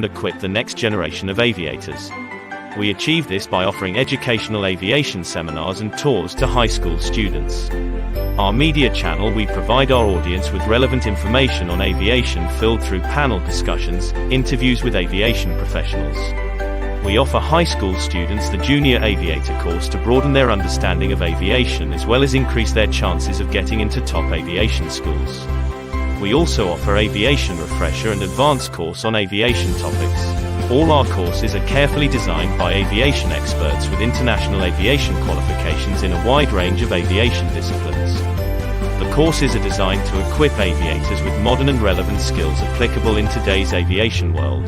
equip the next generation of aviators. We achieve this by offering educational aviation seminars and tours to high school students. Our media channel, we provide our audience with relevant information on aviation filled through panel discussions, interviews with aviation professionals. We offer high school students the Junior Aviator course to broaden their understanding of aviation as well as increase their chances of getting into top aviation schools. We also offer Aviation Refresher and Advanced course on aviation topics. All our courses are carefully designed by aviation experts with international aviation qualifications in a wide range of aviation disciplines. The courses are designed to equip aviators with modern and relevant skills applicable in today's aviation world.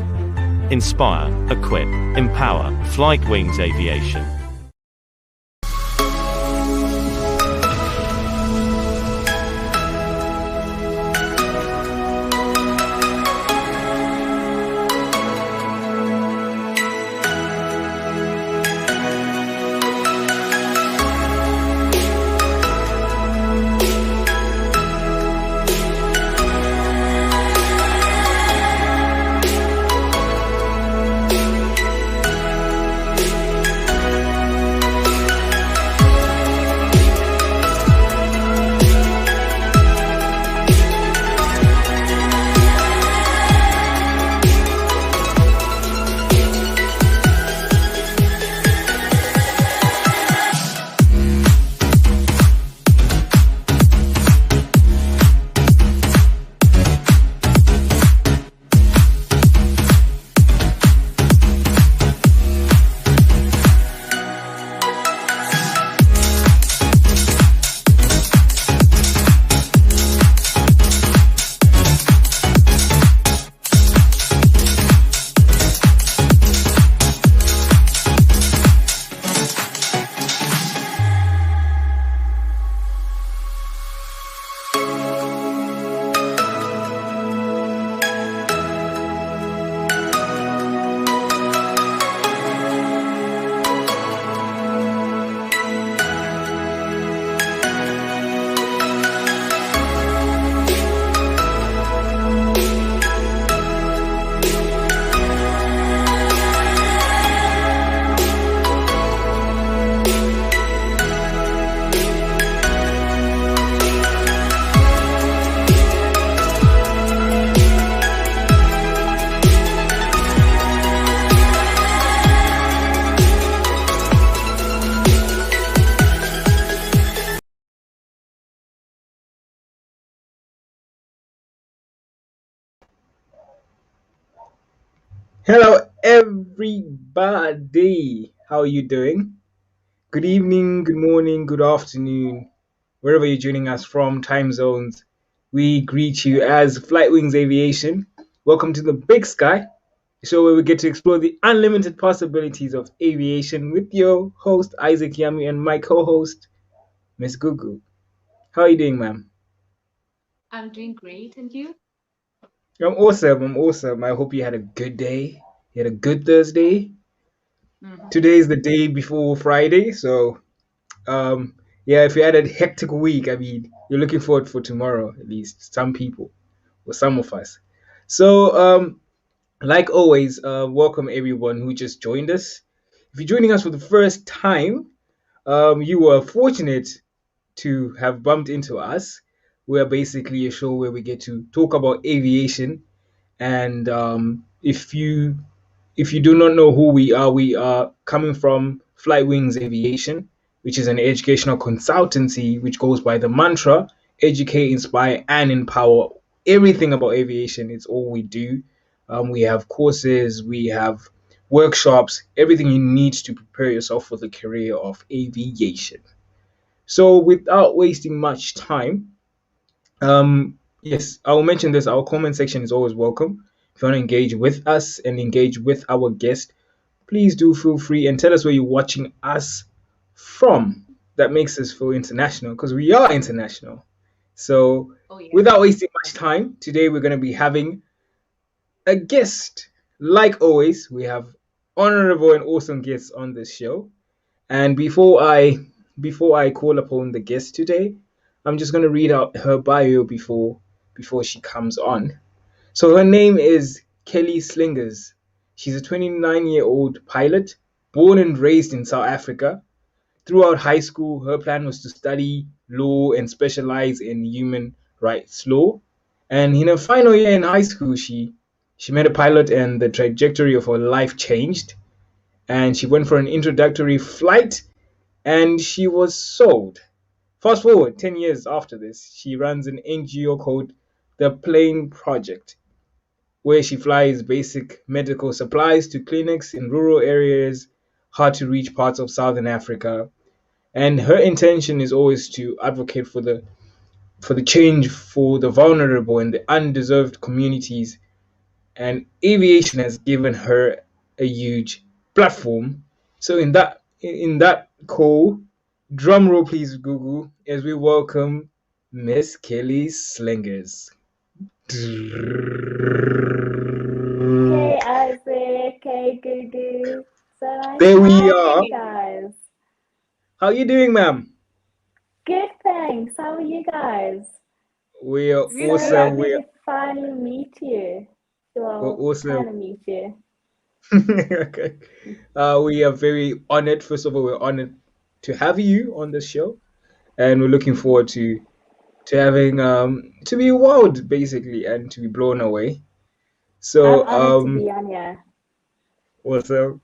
Inspire, equip, empower, Flight Wings Aviation. Hello, everybody. How are you doing? Good evening, good morning, good afternoon, wherever you're joining us from, time zones. We greet you as Flight Wings Aviation. Welcome to the Big Sky, the show where we get to explore the unlimited possibilities of aviation with your host, Isaac Yami, and my co host, Miss Gugu. How are you doing, ma'am? I'm doing great, and you? I'm awesome. I'm awesome. I hope you had a good day. You had a good Thursday. Today is the day before Friday, so yeah, if you had a hectic week, I mean, you're looking forward for tomorrow, at least some people or some of us. So, like always, welcome everyone who just joined us. If you're joining us for the first time, you were fortunate to have bumped into us. We're basically a show where we get to talk about aviation, and if you do not know who we are coming from Flight Wings Aviation, which is an educational consultancy which goes by the mantra educate, inspire, and empower. Everything about aviation, it's all we do. We have courses, we have workshops, everything you need to prepare yourself for the career of aviation. So, without wasting much time, yes, I'll mention this. Our comment section is always welcome. If you want to engage with us and engage with our guest, please do feel free and tell us where you're watching us from. That makes us feel international because we are international. So, Oh, yeah. without wasting much time, today we're going to be having a guest. Like always, we have honorable and awesome guests on this show. And before I call upon the guest today, I'm just going to read out her bio before she comes on. So her name is Kelly Slingers. She's a 29-year-old pilot, born and raised in South Africa. Throughout high school, her plan was to study law and specialize in human rights law. And in her final year in high school, she met a pilot, and the trajectory of her life changed. And she went for an introductory flight, and she was sold. Fast forward 10 years after this, she runs an NGO called the Plane Project, where she flies basic medical supplies to clinics in rural areas, hard to reach parts of Southern Africa. And her intention is always to advocate for the change for the vulnerable and the undeserved communities. And aviation has given her a huge platform. So in that call, drum roll please, Google, as we welcome Miss Kelly Slingers. Hey Isaac, hey Gugu. So nice There to we meet are. you guys. How you doing, ma'am? Good, thanks. How are you guys? We are We're So good. awesome. lovely to finally meet you. We're Well, kind awesome. of meet you. Okay. We are very honored. First of all, we're honored to have you on the show, and we're looking forward to having to be wowed basically and to be blown away. I'm So honored to be on here. awesome.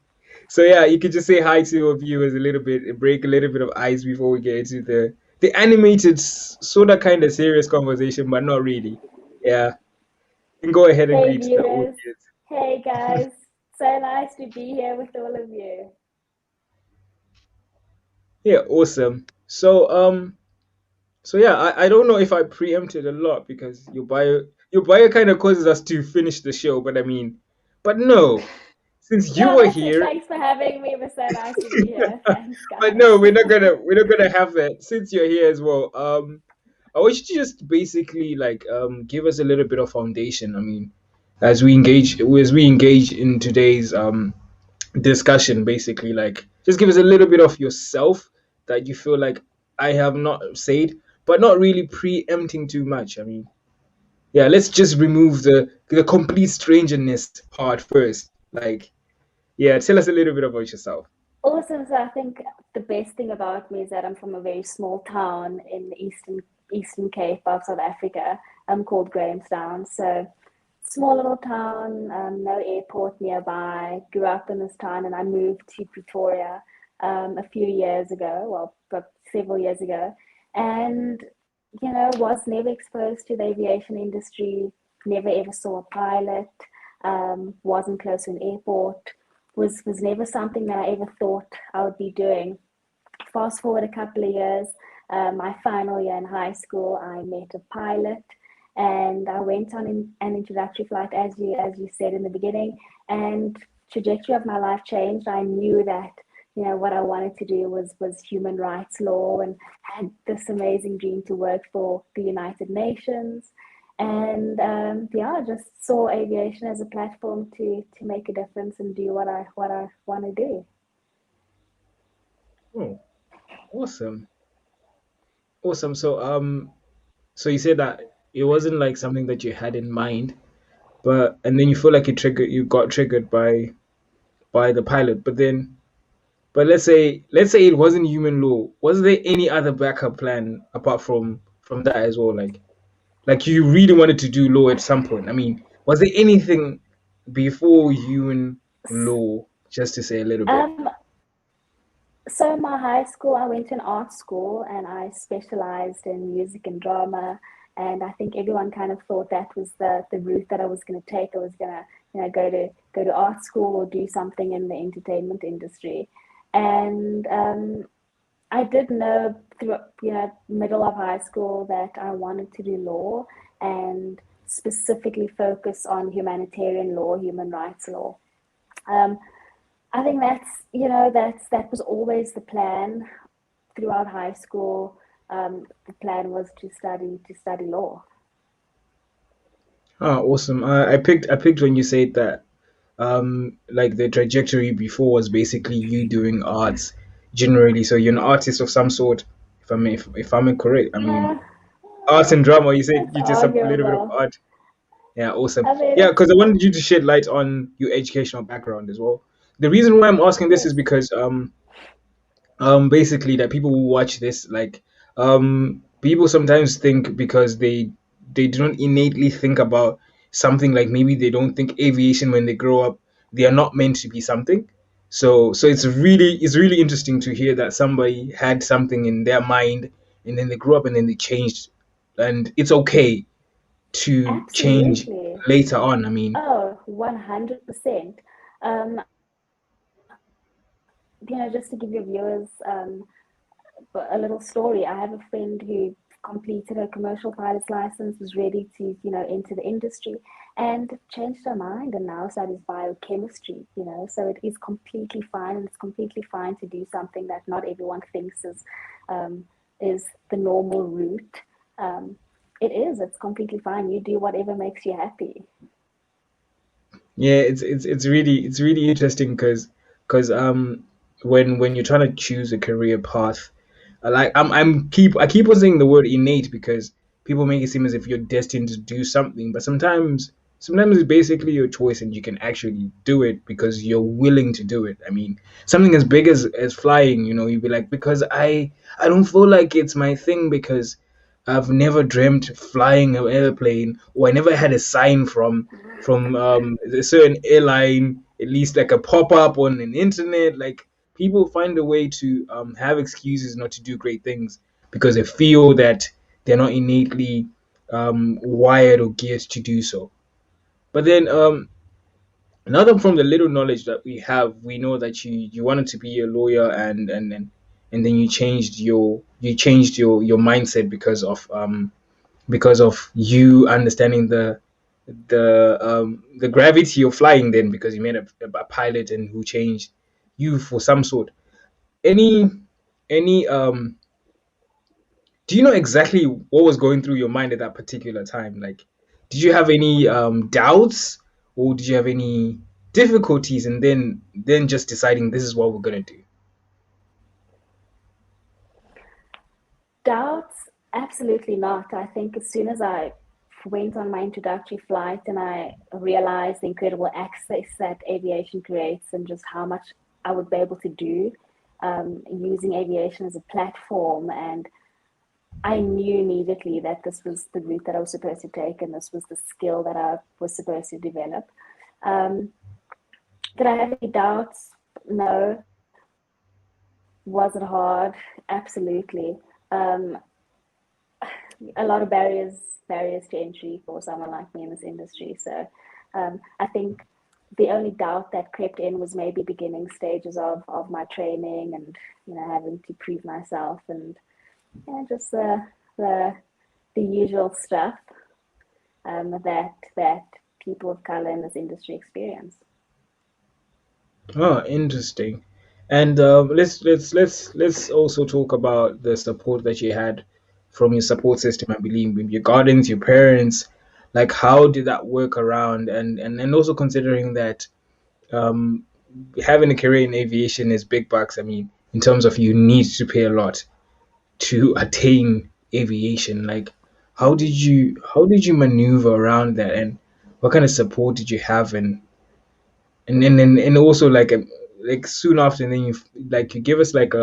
So yeah, you could just say hi to our viewers a little bit, break a little bit of ice before we get into the animated sort of kind of serious conversation, but not really. Yeah, you can go ahead and Hey greet the viewers. audience. Hey guys. So nice to be here with all of you. Yeah, awesome. So yeah, I don't know if I preempted a lot because your bio kind of causes us to finish the show, but I mean, but no, since you No, were that's it. here, Thanks for having me. It was so nice to be here. Thanks, but guys. no, we're not gonna have that. Since you're here as well, I wish you to just basically like give us a little bit of foundation. I mean, as we engage in today's discussion, basically like just give us a little bit of yourself that you feel like I have not said, but not really preempting too much. I mean, yeah, let's just remove the complete strangerness part first. Like, yeah, tell us a little bit about yourself. Awesome. So I think the best thing about me is that I'm from a very small town in the Eastern Cape of South Africa. I'm called Grahamstown. So small little town, no airport nearby. Grew up in this town, and I moved to Pretoria a few years ago. Well, but several years ago, and was never exposed to the aviation industry. Never ever saw a pilot. Wasn't close to an airport, was never something that I ever thought I would be doing. Fast forward a couple of years, my final year in high school, I met a pilot, and I went on an introductory flight, as you said in the beginning, and trajectory of my life changed. I knew that what I wanted to do was human rights law, and had this amazing dream to work for the United Nations. And yeah, I just saw aviation as a platform to make a difference and do what I want to do. Oh, awesome, awesome. So you said that it wasn't like something that you had in mind, but and then you feel like you got triggered by the pilot, but then but let's say it wasn't human law. Was there any other backup plan apart from that as well? Like you really wanted to do law at some point. I mean, was there anything before human law? Just to say a little bit. Um, so in my high school, I went to an art school and I specialized in music and drama. And I think everyone kind of thought that was the route that I was going to take. I was going to, go to art school or do something in the entertainment industry. And I did know through middle of high school that I wanted to do law and specifically focus on humanitarian law, human rights law. Um, I think that was always the plan throughout high school. The plan was to study law. Ah, awesome. I picked when you said that like the trajectory before was basically you doing arts generally. So you're an artist of some sort, if I'm incorrect. I mean, Yeah, arts and drama. You said it's you just have a little bit of arguable. art. Yeah, awesome. I mean, Yeah, it's because I wanted you to shed light on your educational background as well. The reason why I'm asking this is yes, because basically that people will watch this like people sometimes think because they do not innately think about something, like maybe they don't think aviation when they grow up they are not meant to be something. So it's really interesting to hear that somebody had something in their mind and then they grew up and then they changed, and it's okay to change absolutely. later on. I mean, Oh, 100%. Um, just to give your viewers a little story, I have a friend who completed her commercial pilot's license, was ready to, enter the industry, and changed her mind and now studies biochemistry. So it is completely fine, and it's completely fine to do something that not everyone thinks is the normal route. Um, it's completely fine. You do whatever makes you happy. yeah, it's really interesting because when you're trying to choose a career path, like I keep on saying the word innate because people make it seem as if you're destined to do something, but sometimes it's basically your choice and you can actually do it because you're willing to do it. I mean, something as big as flying, you'd be like, because I don't feel like it's my thing because I've never dreamt of flying an airplane, or I never had a sign from a certain airline, at least like a pop up on an internet. Like, people find a way to have excuses not to do great things because they feel that they're not innately wired or geared to do so. But then, another from the little knowledge that we have, we know that you wanted to be a lawyer, and then you changed your mindset because of you understanding the gravity of flying, then because you met a pilot and who changed you for some sort. Any any um do you know exactly what was going through your mind at that particular time? Like, did you have any doubts, or did you have any difficulties, and then just deciding this is what we're gonna do? Doubts? Absolutely not. I think as soon as I went on my introductory flight and I realized the incredible access that aviation creates and just how much I would be able to do using aviation as a platform, and I knew immediately that this was the route that I was supposed to take and this was the skill that I was supposed to develop. Um, did I have any doubts? No. Was it hard? Absolutely. Um, a lot of barriers to entry for someone like me in this industry. So I think the only doubt that crept in was maybe beginning stages of my training and having to prove myself and just the the usual stuff that people of color in this industry experience. Oh, interesting. And let's also talk about the support that you had from your support system. I believe with your guardians, your parents. Like, how did that work around? And also considering that um, having a career in aviation is big bucks. I mean, in terms of you need to pay a lot to attain aviation. Like, how did you maneuver around that, and what kind of support did you have, and also like soon after, and then you give us like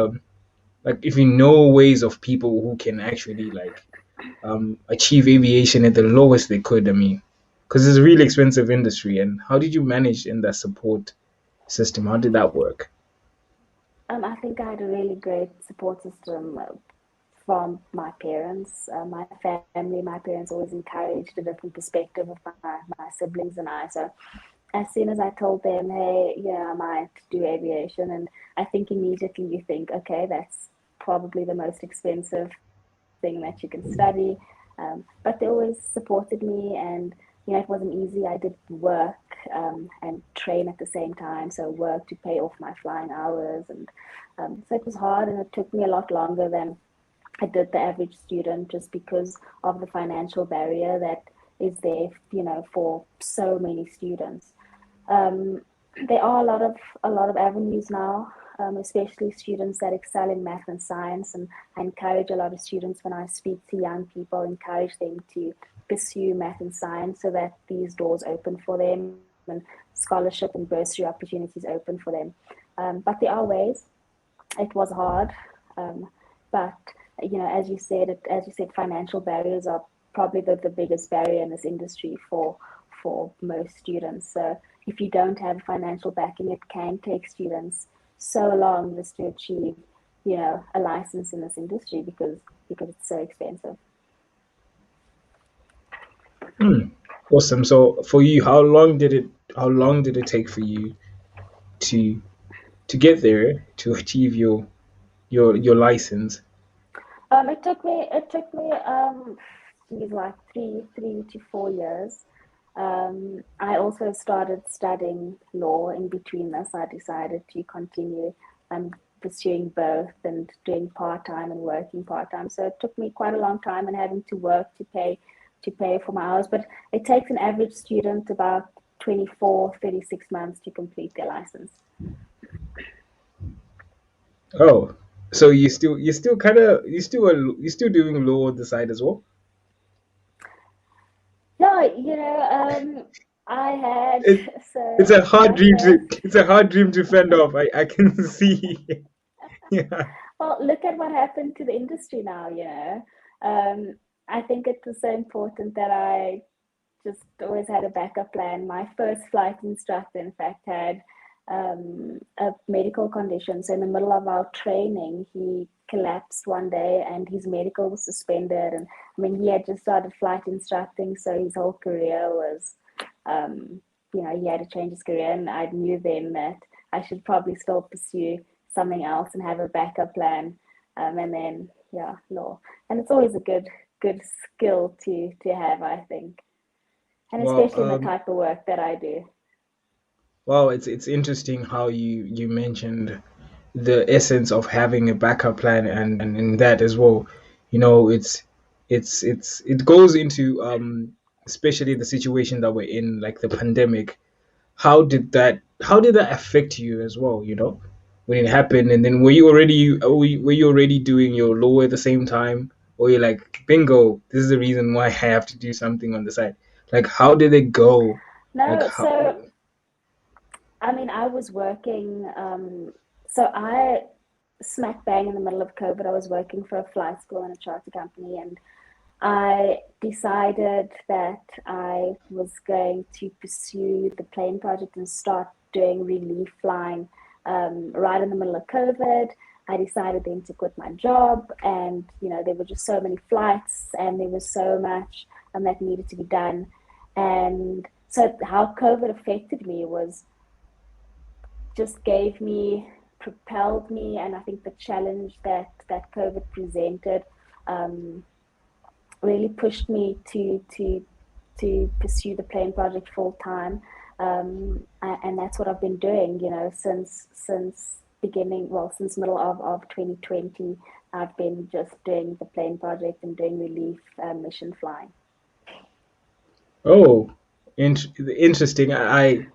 if you know ways of people who can actually like achieve aviation at the lowest they could. I mean, because it's a really expensive industry, and how did you manage in that support system? How did that work? I think I had a really great support system from my parents, my family. My parents always encouraged a different perspective of my siblings and I. So as soon as I told them, hey, yeah, I might do aviation, and I think immediately you think, okay, that's probably the most expensive thing that you can study. But they always supported me, and it wasn't easy. I did work and train at the same time, so work to pay off my flying hours, and so it was hard, and it took me a lot longer than I did the average student, just because of the financial barrier that is there, for so many students. Um, there are a lot of avenues now, especially students that excel in math and science, and I encourage a lot of students when I speak to young people, encourage them to pursue math and science so that these doors open for them and scholarship and bursary opportunities open for them. But there are ways. It was hard, but as you said, financial barriers are probably the biggest barrier in this industry for most students. So if you don't have financial backing, it can take students so long just to achieve, a license in this industry because it's so expensive. Awesome. So for you, how long did it take for you to get there to achieve your license? It took me like 3 to 4 years. I also started studying law in between this. I decided to continue pursuing both and doing part time and working part time. So it took me quite a long time and having to work to pay for my hours. But it takes an average student about 24, 36 months to complete their license. Oh, so you still doing law on the side as well? Yeah, I had It, it's so a hard my dream to first. it's a hard dream to fend off. I can see. Yeah. Well, look at what happened to the industry now. I think it was so important that I just always had a backup plan. My first flight instructor, in fact, had a medical condition. So in the middle of our training, he collapsed one day and his medical was suspended. And I mean, he had just started flight instructing, so his whole career was, he had to change his career. And I knew then that I should probably still pursue something else and have a backup plan. And then, yeah, law. And it's always a good skill to have, I think, and Well, especially in the type of work that I do. it's interesting how you mentioned the essence of having a backup plan and in that as well. It goes into especially the situation that we're in, like the pandemic. How did that affect you as well, when it happened? And then were you already doing your law at the same time, or you're like, bingo, this is the reason why I have to do something on the side? Like, how did it go? Like, No, how? so I mean, I was working. So I smack bang in the middle of COVID, I was working for a flight school and a charter company, and I decided that I was going to pursue the plane project and start doing relief flying right in the middle of COVID. I decided then to quit my job, and there were just so many flights, and there was so much that needed to be done. And so, how COVID affected me was just propelled me, and I think the challenge that COVID presented um, really pushed me to pursue the plane project full time, and that's what I've been doing, since beginning, well, since middle of 2020. I've been just doing the plane project and doing relief mission flying. Oh, interesting. I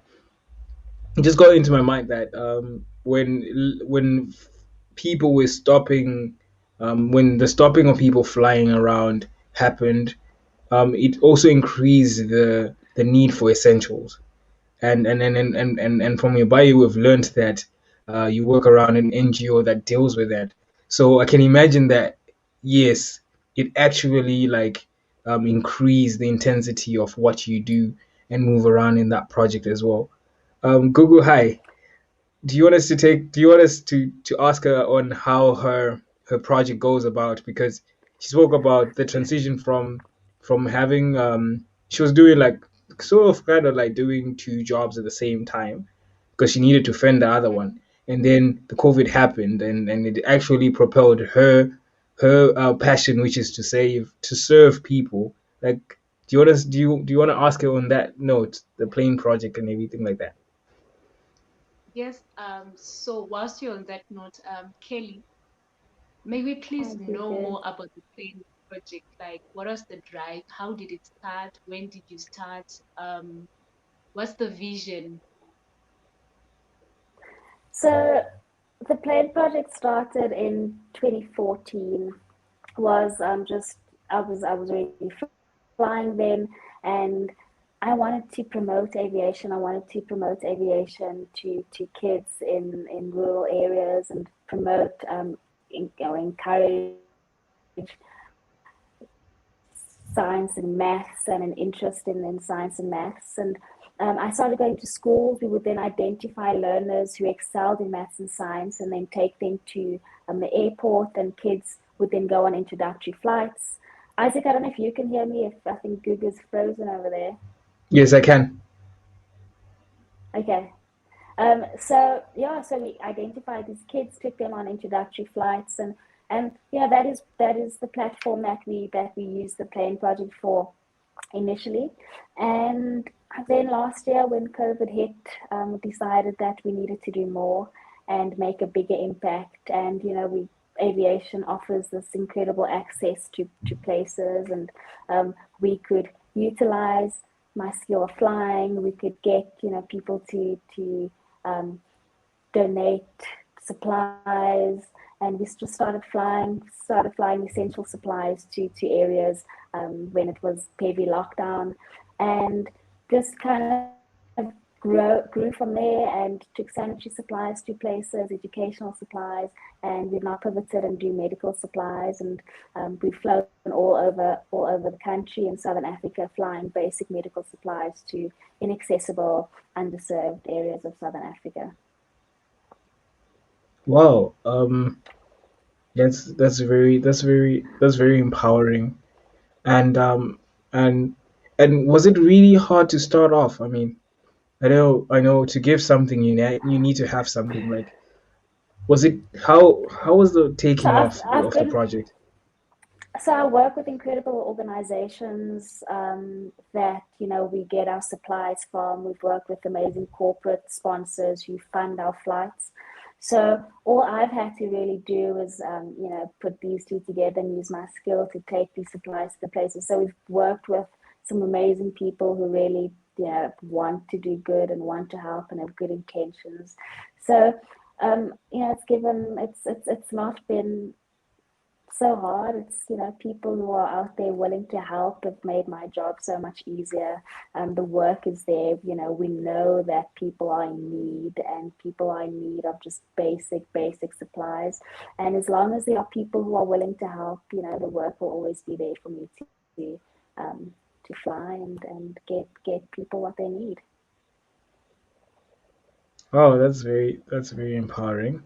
it just got into my mind that when people were stopping, when the stopping of people flying around happened, it also increased the need for essentials. And from your bio, we've learned that you work around an NGO that deals with that. So I can imagine that, yes, it actually like increase the intensity of what you do and move around in that project as well. Google, hi. Do you want us to ask her on how her project goes about? Because she spoke about the transition from having she was doing like sort of kind of like doing two jobs at the same time because she needed to fend the other one. And then the COVID happened, and it actually propelled her passion, which is to serve people. Like, do you want to ask her on that note, the plane project and everything like that? Yes, so whilst you're on that note, Kelly, may we please I'd be know good. more about the plane project? Like, what was the drive? How did it start? When did you start? What's the vision? So the plane project started in 2014. Was just I was really flying then, and I wanted to promote aviation. I wanted to promote aviation to kids in rural areas and promote, encourage science and maths and an interest in science and maths. And I started going to schools. We would then identify learners who excelled in maths and science and then take them to the airport, and kids would then go on introductory flights. Isaac, I don't know if you can hear me. If I think Google's frozen over there. Yes, I can. Okay. So we identified these kids, took them on introductory flights, and yeah, that is the platform that we use the plane project for initially. And then last year, when COVID hit, we decided that we needed to do more and make a bigger impact. And we aviation offers this incredible access to places, and we could utilize my skill of flying. We could get people to um, donate supplies, and we just started flying essential supplies to areas when it was heavy lockdown, and just kind of grew from there and took sanitary supplies to places, educational supplies, and we've now pivoted and do medical supplies, and we've flown all over the country in Southern Africa, flying basic medical supplies to inaccessible, underserved areas of Southern Africa. Wow. That's very empowering. And and and was it really hard to start off? I mean, I know to give something you need to have something. Like, was it how was the So taking I've off I've of the been project? so I work with incredible organizations that we get our supplies from. We've worked with amazing corporate sponsors who fund our flights. So all I've had to really do is put these two together and use my skill to take these supplies to the places. So we've worked with some amazing people who really want to do good and want to help and have good intentions. So it's not been so hard. It's people who are out there willing to help have made my job so much easier. The work is there. We know that people are in need, and people are in need of just basic supplies. And as long as there are people who are willing to help, the work will always be there for me um, to fly and get people what they need. Oh, that's very empowering.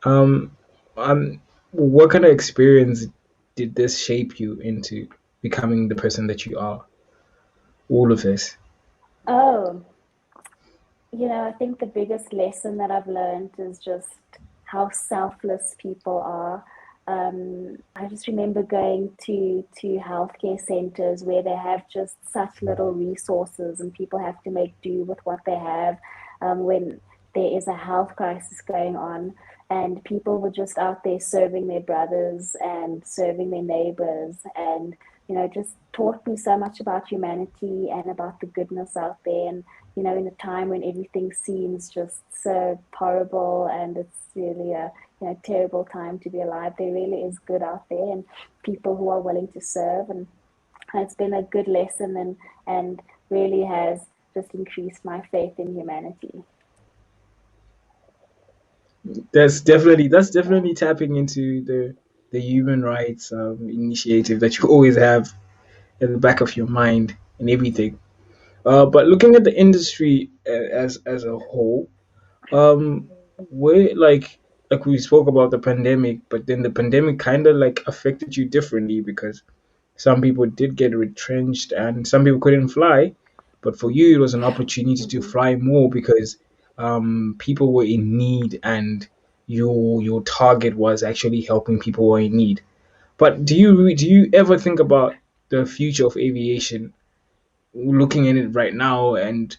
Um, um, what kind of experience did this shape you into becoming the person that you are? All of this. Oh, I think the biggest lesson that I've learned is just how selfless people are. I just remember going to healthcare centers where they have just such little resources, and people have to make do with what they have when there is a health crisis going on. And people were just out there serving their brothers and serving their neighbors, and just taught me so much about humanity and about the goodness out there. And in a time when everything seems just so horrible and it's really a terrible time to be alive, there really is good out there and people who are willing to serve. And it's been a good lesson, and really has just increased my faith in humanity. That's definitely tapping into the human rights initiative that you always have at the back of your mind and everything. But looking at the industry as a whole, where like we spoke about the pandemic, but then the pandemic kind of like affected you differently because some people did get retrenched and some people couldn't fly. But for you, it was an opportunity to Hmm. fly more because people were in need and your target was actually helping people who are in need. But do you ever think about the future of aviation, looking at it right now and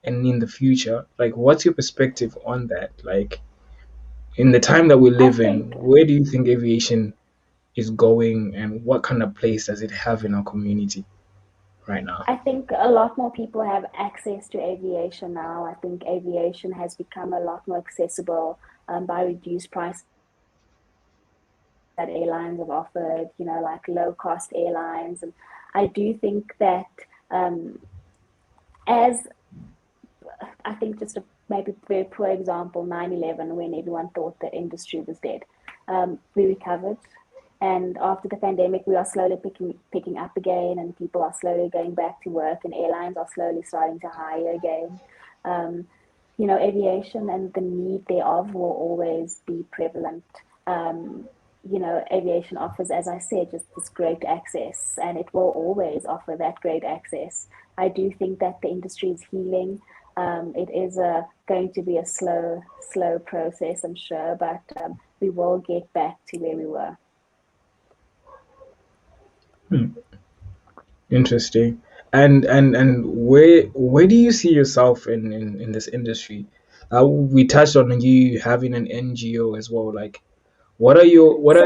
in the future? Like, what's your perspective on that? Like, in the time that we I live in, think where do you think aviation is going, and what kind of place does it have in our community right now? I think a lot more people have access to aviation now. I think aviation has become a lot more accessible by reduced prices that airlines have offered, like low cost airlines. And I do think that um, as I think just a maybe very poor example, 9/11, when everyone thought the industry was dead. We recovered, and after the pandemic, we are slowly picking up again, and people are slowly going back to work, and airlines are slowly starting to hire again. Um, Aviation and the need thereof will always be prevalent. Um, Aviation offers, as I said, just this great access, and it will always offer that great access. I do think that the industry is healing. It is going to be a slow process, I'm sure, but we will get back to where we were. Interesting. And where do you see yourself in this industry? We touched on you having an NGO as well. Like, So, what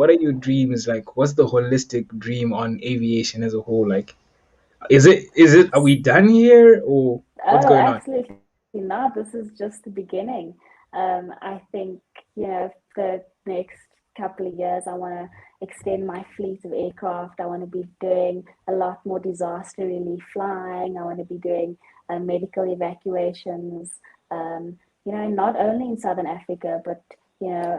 are your dreams? Like, what's the holistic dream on aviation as a whole? Like, is it are we done here, or what's oh, going on? absolutely not. This is just the beginning. I think, the next couple of years, I want to extend my fleet of aircraft. I want to be doing a lot more disaster relief flying. I want to be doing medical evacuations, not only in Southern Africa, but,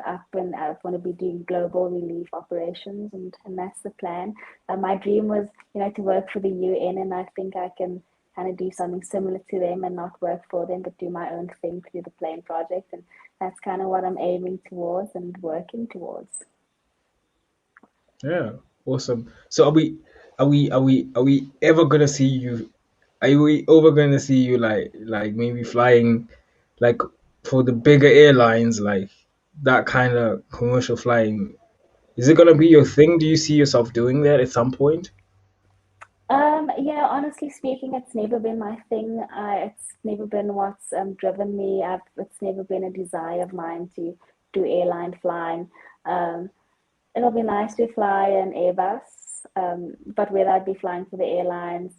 up and I want to be doing global relief operations, and that's the plan. My dream was, to work for the UN, and I think I can kind of do something similar to them and not work for them, but do my own thing through the plane project. And that's kind of what I'm aiming towards and working towards. Yeah, awesome. So are we ever gonna see you? Are we ever gonna see you like maybe flying like for the bigger airlines, like that kind of commercial flying? Is it gonna be your thing? Do you see yourself doing that at some point? Honestly speaking, it's never been my thing. It's never been what's driven me. It's never been a desire of mine to do airline flying. Um, it'll be nice to fly an Airbus, but whether I'd be flying for the airlines,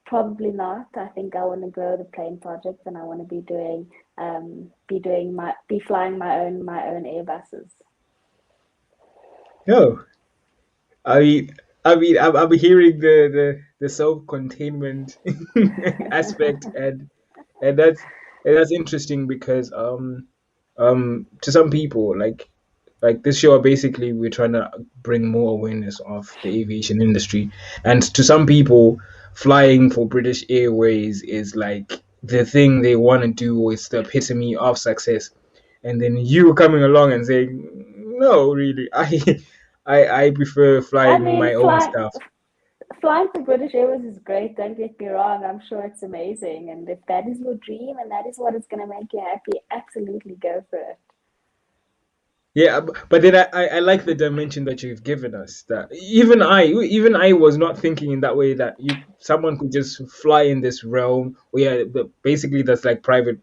probably not. I think I want to grow the plane project, and I want to be flying my own Airbuses. No. I mean, I'm hearing the self containment aspect, and that's interesting because to some people like this show basically we're trying to bring more awareness of the aviation industry, and to some people flying for British Airways is like the thing they want to do. It's the epitome of success, and then you coming along and saying no, really, I prefer I flying mean, my own stuff. flying for British Airways is great. Don't get me wrong. I'm sure it's amazing. And if that is your dream and that is what is going to make you happy, absolutely go for it. Yeah, but then I like the dimension that you've given us. That even I was not thinking in that way that you someone could just fly in this realm. Well, yeah, but basically that's like private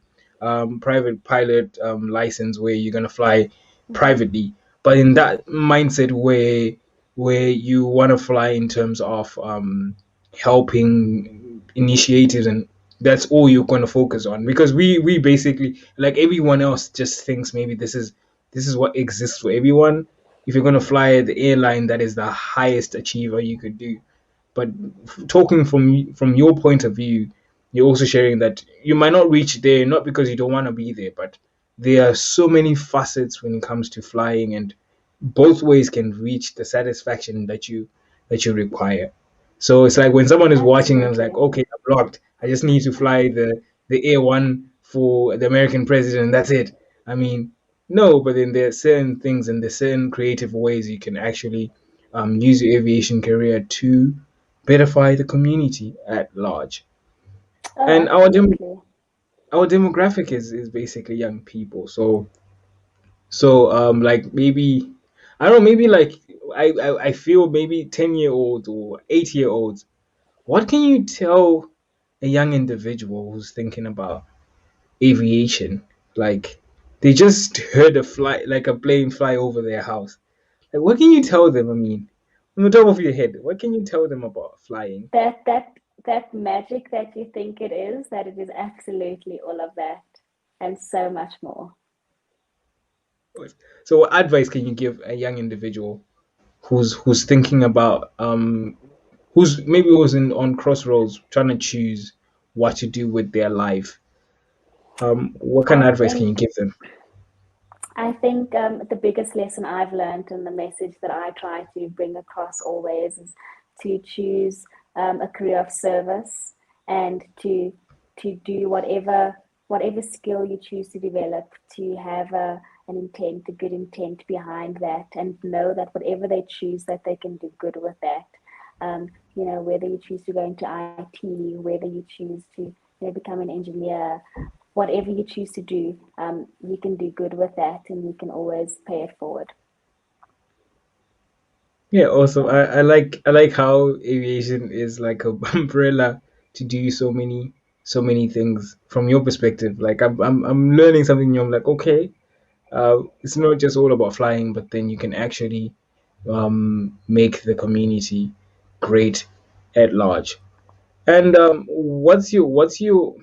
pilot license where you're gonna fly Hmm. privately. But in that mindset where you want to fly in terms of helping initiatives, and that's all you're going to focus on, because we basically, like everyone else, just thinks maybe this is what exists for everyone. If you're going to fly the airline, that is the highest achiever you could do. But talking from your point of view, you're also sharing that you might not reach there, not because you don't want to be there, but there are so many facets when it comes to flying, and both ways can reach the satisfaction that you require. So it's like when someone is watching, I was like, Absolutely. okay, I'm locked. I just need to fly the A1 for the American president. That's it. I mean, no, but then there are certain things and there's certain creative ways you can actually use your aviation career to betterfy the community at large. Oh, And absolutely. our demographic is basically young people. So like maybe I don't know, maybe like I feel maybe 10-year-olds or 8-year-olds. What can you tell a young individual who's thinking about aviation? Like they just heard a plane fly over their house. Like what can you tell them? I mean, on the top of your head, what can you tell them about flying? That magic that you think that it is absolutely all of that and so much more. So what advice can you give a young individual who's thinking about who's maybe was in on crossroads trying to choose what to do with their life, what kind I of advice can think you give them? the biggest lesson I've learned and the message that I try to bring across always is to choose a career of service and to do whatever skill you choose to develop, to have an intent, a good intent behind that, and know that whatever they choose, that they can do good with that. Whether you choose to go into IT, whether you choose to become an engineer, whatever you choose to do, you can do good with that, and you can always pay it forward. Yeah, awesome. I like how aviation is like a umbrella to do so many things from your perspective. Like I'm learning something new. I'm like, okay, it's not just all about flying, but then you can actually make the community great at large. And what's your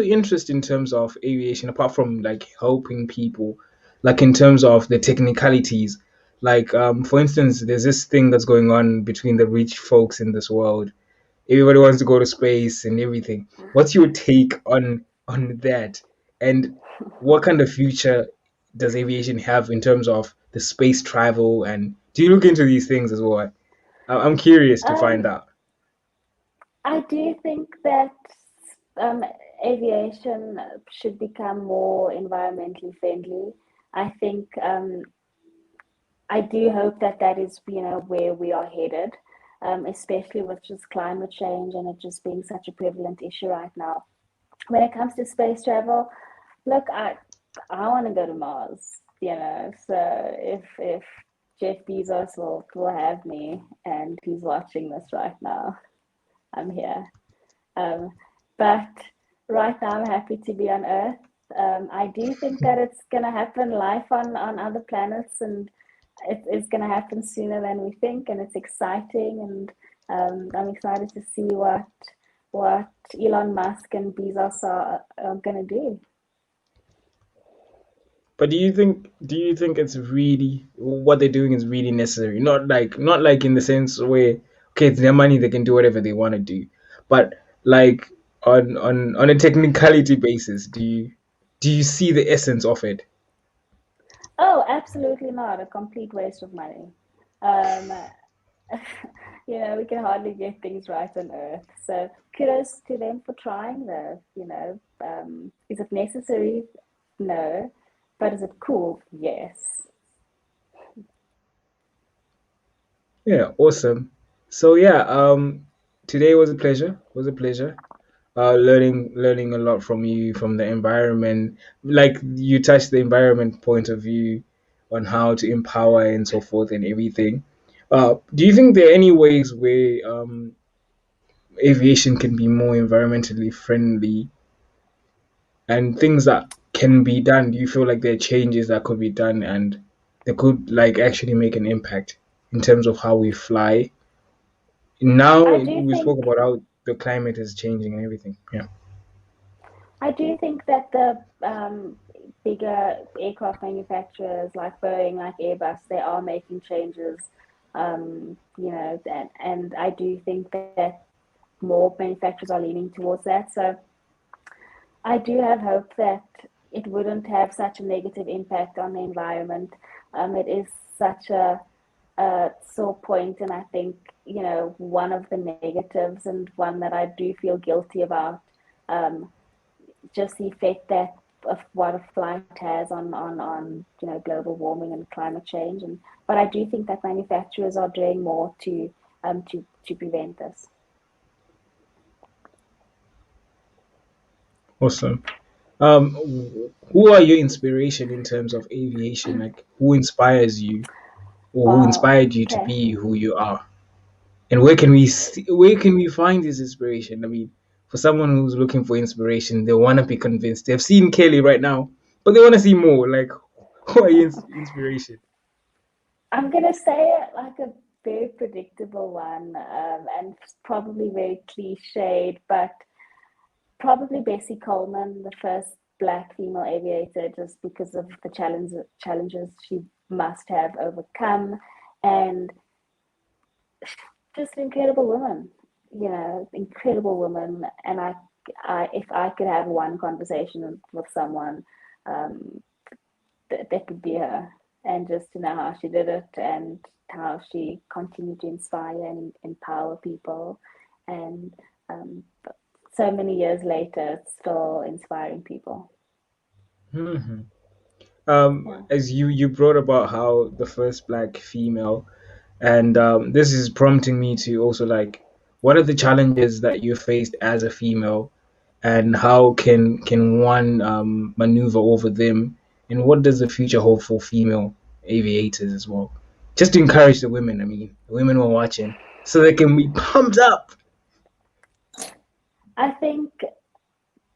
interest in terms of aviation apart from like helping people, like in terms of the technicalities? Like for instance, there's this thing that's going on between the rich folks in this world. Everybody wants to go to space and everything. What's your take on that? And what kind of future does aviation have in terms of the space travel? And do you look into these things as well? I'm curious to find Um, out. I do think that um, aviation should become more environmentally friendly. I think I do hope that that is, where we are headed, especially with just climate change and it just being such a prevalent issue right now. When it comes to space travel, look, I want to go to Mars, So if Jeff Bezos will have me, and he's watching this right now, I'm here. Um, but right now, I'm happy to be on Earth. I do think that it's gonna happen. Life on other planets, and it's gonna happen sooner than we think, and it's exciting. And I'm excited to see what Elon Musk and Bezos are gonna do. But do you think it's really what they're doing is really necessary? Not like in the sense where okay, it's their money, they can do whatever they want to do. But like on a technicality basis, do you see the essence of it? Oh, absolutely not. A complete waste of money. Um, we can hardly get things right on Earth. So kudos to them for trying, though. Is it necessary? No. But is it cool? Yes. Yeah, awesome. So yeah, today was a pleasure. Was a pleasure. Learning a lot from you from the environment. Like you touched the environment point of view on how to empower and so forth and everything. Do you think there are any ways where aviation can be more environmentally friendly and things that can be done? Do you feel like there are changes that could be done and they could like actually make an impact in terms of how we fly? Now I do we spoke think about how the climate is changing and everything. Yeah. I do think that the bigger aircraft manufacturers like Boeing, like Airbus, they are making changes. And I do think that more manufacturers are leaning towards that. So I do have hope that it wouldn't have such a negative impact on the environment. It is such a sore point, and I think one of the negatives, and one that I do feel guilty about, um, just the effect that of what a flight has on global warming and climate change. And but I do think that manufacturers are doing more to prevent this. Awesome. Who are your inspiration in terms of aviation? Like, who inspires you, or who Wow. inspired you to Okay. be who you are? And where can we find this inspiration? I mean, for someone who's looking for inspiration, they want to be convinced. They've seen Kelly right now, but they want to see more. Like, who are your inspiration? I'm gonna say like a very predictable one, and probably very cliched, but probably Bessie Coleman, the first black female aviator, just because of the challenges she must have overcome, and just an incredible woman, incredible woman. And if I could have one conversation with someone, um, that would be her. And just to know how she did it and how she continued to inspire and empower people. And um, so many years later, it's still inspiring people. Hmm. Yeah. As you brought about how the first black female, and this is prompting me to also like, what are the challenges that you faced as a female, and how can one maneuver over them, and what does the future hold for female aviators as well? Just to encourage the women. I mean, the women who are watching, so they can be pumped up. I think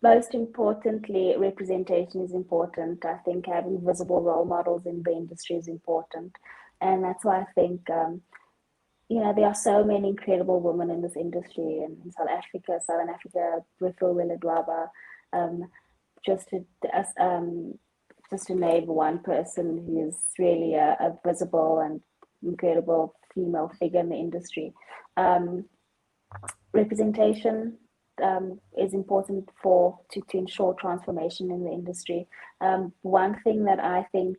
most importantly, representation is important. I think having visible role models in the industry is important. And that's why I think, there are so many incredible women in this industry in South Africa, Southern Africa, with Willa Dwaba. Um, just to as just to name one person who's really a visible and incredible female figure in the industry. Um, Representation is important to ensure transformation in the industry. One thing that I think,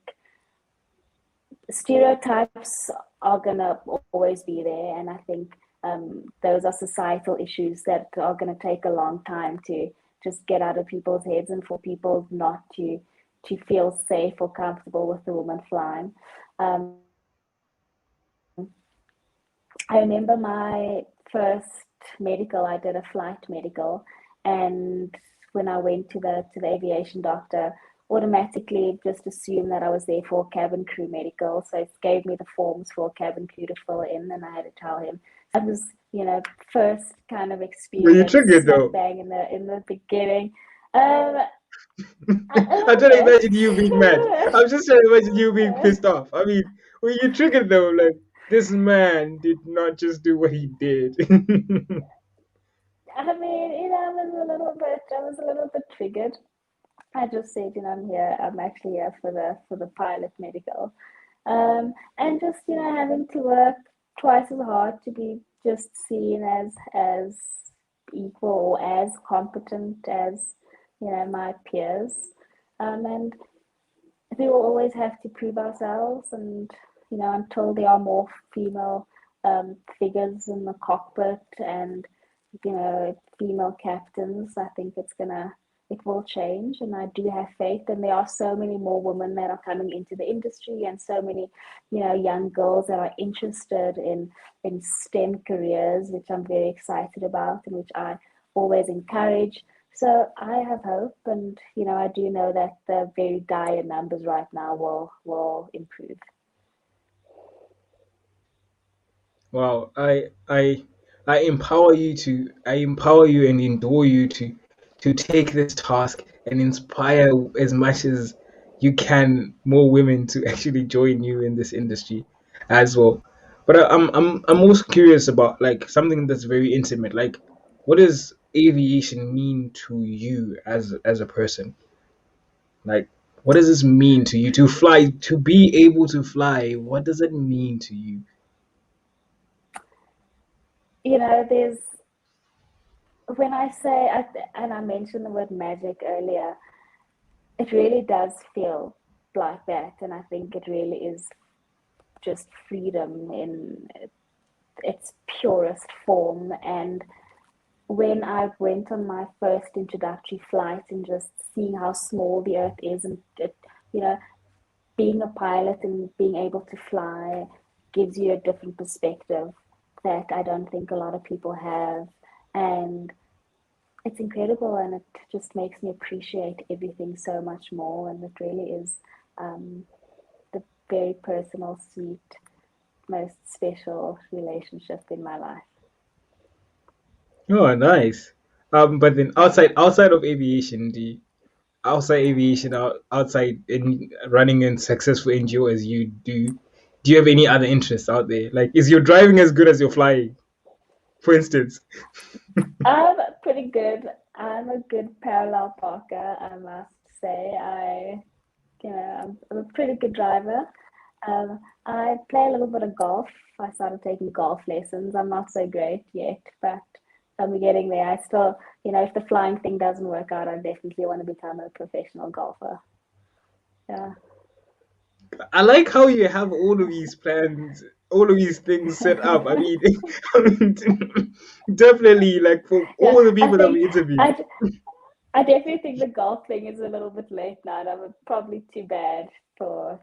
stereotypes are gonna always be there, and I think those are societal issues that are gonna take a long time to just get out of people's heads, and for people not to feel safe or comfortable with the woman flying. Um, I remember my first medical. I did a flight medical, and when I went to the aviation doctor, automatically just assumed that I was there for cabin crew medical. So it gave me the forms for cabin crew to fill in, and I had to tell him. That was, first kind of Were you experience, triggered smack though? bang in the beginning. Um, a I'm little trying to bit. imagine you being mad. I'm just trying to imagine you being pissed off. I mean, were you triggered though? Like, this man did not just do what he did. I mean, I was a little bit triggered. I just said, I'm actually here for the pilot medical. And just, having to work twice as hard to be just seen as equal or as competent as, my peers. And we will always have to prove ourselves, and, until there are more female figures in the cockpit, and, female captains, I think it will change. And I do have faith, and there are so many more women that are coming into the industry, and so many, young girls that are interested in STEM careers, which I'm very excited about, and which I always encourage. So I have hope, and, I do know that the very dire numbers right now will improve. Wow, I empower you and endure you to take this task and inspire as much as you can more women to actually join you in this industry as well. But I'm most curious about like something that's very intimate. Like, what does aviation mean to you as a person? Like, what does this mean to you to fly, to be able to fly? What does it mean to you? There's when I say, and I mentioned the word magic earlier, it really does feel like that, and I think it really is just freedom in its purest form. And when I went on my first introductory flight and just seeing how small the earth is, and you know, being a pilot and being able to fly gives you a different perspective that I don't think a lot of people have. And it's incredible, and it just makes me appreciate everything so much more. And it really is um, the very personal, sweet, most special relationship in my life. Oh, nice. But then outside of aviation, outside in running a successful NGO as you do you have any other interests out there? Like, is your driving as good as your flying, for instance? I'm pretty good. I'm a good parallel parker, I must say. I'm a pretty good driver. I play a little bit of golf. I started taking golf lessons. I'm not so great yet, but I'm getting there. I still, if the flying thing doesn't work out, I definitely want to become a professional golfer. Yeah. I like how you have all of these plans, all of these things set up. I mean, I mean, definitely, like for Yeah, all the people that we interview. I, I definitely think the golf thing is a little bit late now. And I'm probably too bad for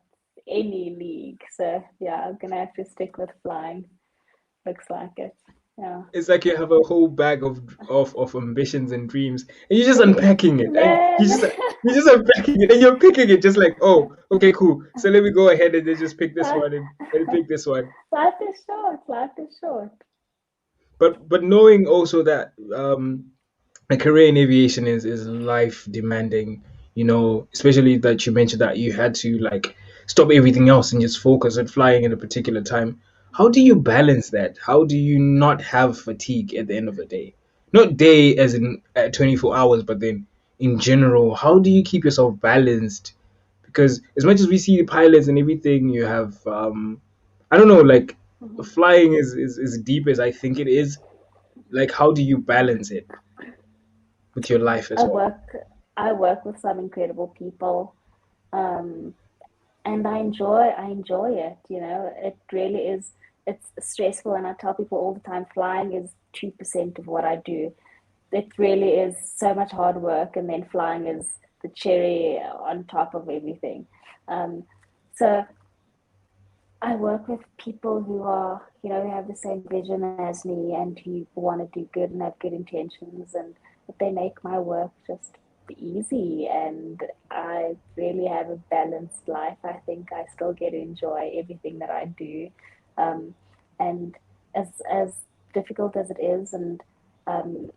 any league. So yeah, I'm gonna have to stick with flying. Looks like it. Yeah. It's like you have a whole bag of ambitions and dreams, and you're just unpacking it, and Man, you're just unpacking it, and you're picking it just like, oh, okay, cool. So let me go ahead and then just pick this one and pick this one. life is short. Life is short. But knowing also that a career in aviation is life demanding, especially that you mentioned that you had to like stop everything else and just focus on flying at a particular time. How do you balance that? How do you not have fatigue at the end of the day? Not day as in 24 hours, but then in general, how do you keep yourself balanced? Because as much as we see pilots and everything, you have I don't know, like Mhm. flying is as deep as I think it is. Like, how do you balance it with your life as I well? work I work with some incredible people, um, and I enjoy it. It really is. It's stressful, and I tell people all the time, flying is 2% of what I do. It really is so much hard work, and then flying is the cherry on top of everything. Um, so I work with people who have the same vision as me and who want to do good and have good intentions, and they make my work just easy. And I really have a balanced life. I think I still get to enjoy everything that I do. Um, and as difficult as it is, and um,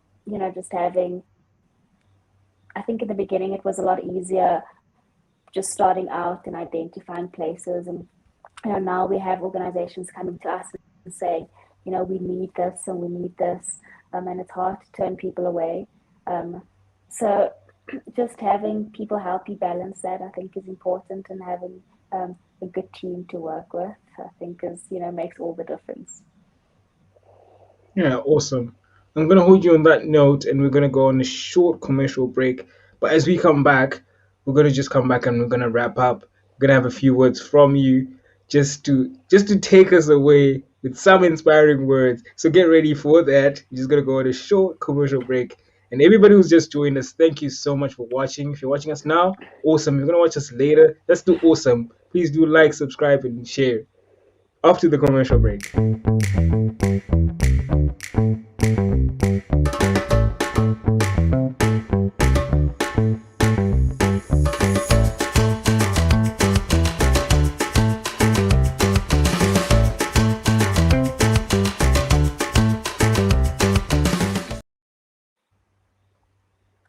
just I think in the beginning it was a lot easier just starting out and identifying places. And now we have organizations coming to us and saying, we need this and we need this, and it's hard to turn people away. Um, so just having people help you balance that, I think, is important, and having a good team to work with, I think, makes all the difference. Yeah, awesome. I'm gonna hold you on that note, and we're gonna go on a short commercial break. But as we come back, we're gonna just come back and we're gonna wrap up. We're gonna have a few words from you, just to take us away with some inspiring words. So get ready for that. We're just gonna go on a short commercial break. And everybody who's just joined us, thank you so much for watching. If you're watching us now, awesome. If you're gonna watch us later, let's do awesome. Please do like, subscribe, and share. After the commercial break.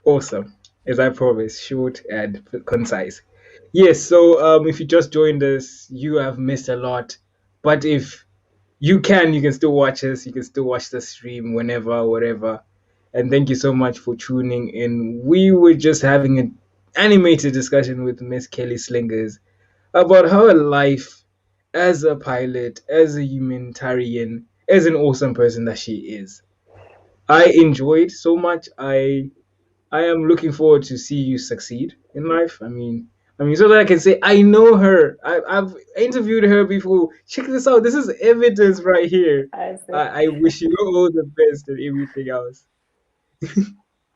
Awesome. As I promised, short and concise. Yes, so if you just joined us, you have missed a lot. But if you can still watch us. You can still watch the stream whenever, whatever. And thank you so much for tuning in. We were just having an animated discussion with Miss Kelly Slingers about her life as a pilot, as a humanitarian, as an awesome person that she is. I enjoyed so much. I am looking forward to see you succeed in life. I mean, so that I can say I know her. I've interviewed her before. Check this out. This is evidence right here. Isaac, I wish you all the best and everything else.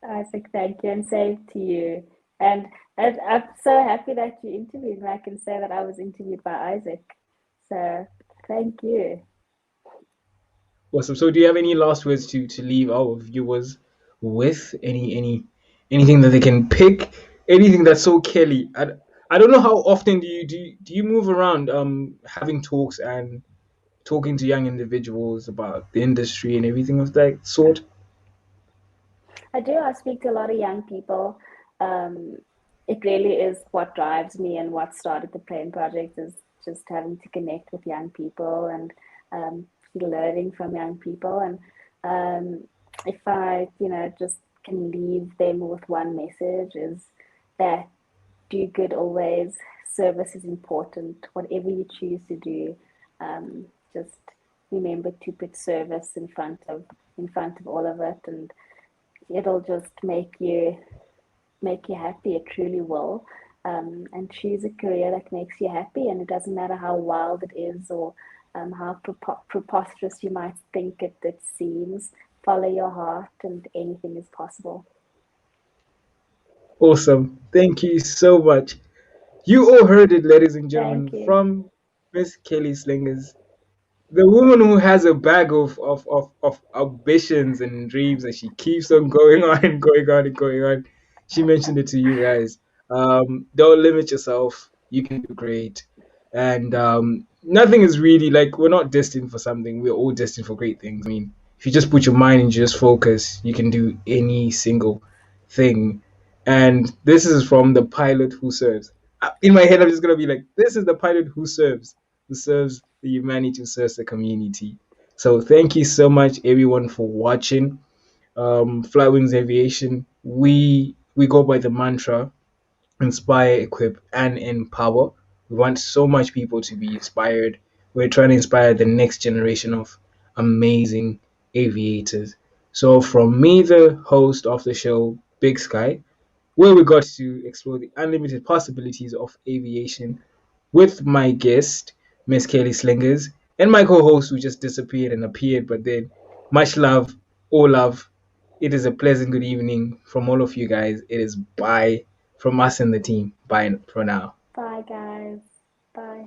Isaac, thank you, and same to you. And I'm so happy that you interviewed me. I can say that I was interviewed by Isaac. So thank you. Awesome. So, do you have any last words to leave our viewers with? Anything that they can pick? Anything that's so Kelly? I don't know how often do you move around having talks and talking to young individuals about the industry and everything of that sort. I do. I speak to a lot of young people. Um, it really is what drives me, and what started the Plane Project is just having to connect with young people and learning from young people. And if I, just can leave them with one message, is that do good always, service is important. Whatever you choose to do, just remember to put service in front of all of it, and it'll just make you happy. It truly will. And choose a career that makes you happy, and it doesn't matter how wild it is or how preposterous you might think it seems. Follow your heart, and anything is possible. Awesome. Thank you so much. You all heard it, ladies and Thank gentlemen, you. from Miss Kelly Slingers, the woman who has a bag of ambitions and dreams, and she keeps on going on and going on and going on. She mentioned it to you guys. Don't limit yourself. You can do great. And nothing is really like we're not destined for something. We're all destined for great things. I mean, if you just put your mind and just focus, you can do any single thing. And this is from the pilot who serves. In my head, I'm just gonna be like, this is the pilot who serves the humanity, who serves the community. So thank you so much, everyone, for watching. Fly Wings Aviation. We go by the mantra: inspire, equip, and empower. We want so much people to be inspired. We're trying to inspire the next generation of amazing aviators. So from me, the host of the show, Big Sky, where we got to explore the unlimited possibilities of aviation with my guest, Miss Kelly Slingers, and my co host who just disappeared and appeared, but then much love, all love. It is a pleasant good evening from all of you guys. It is bye from us and the team. Bye for now. Bye, guys. Bye.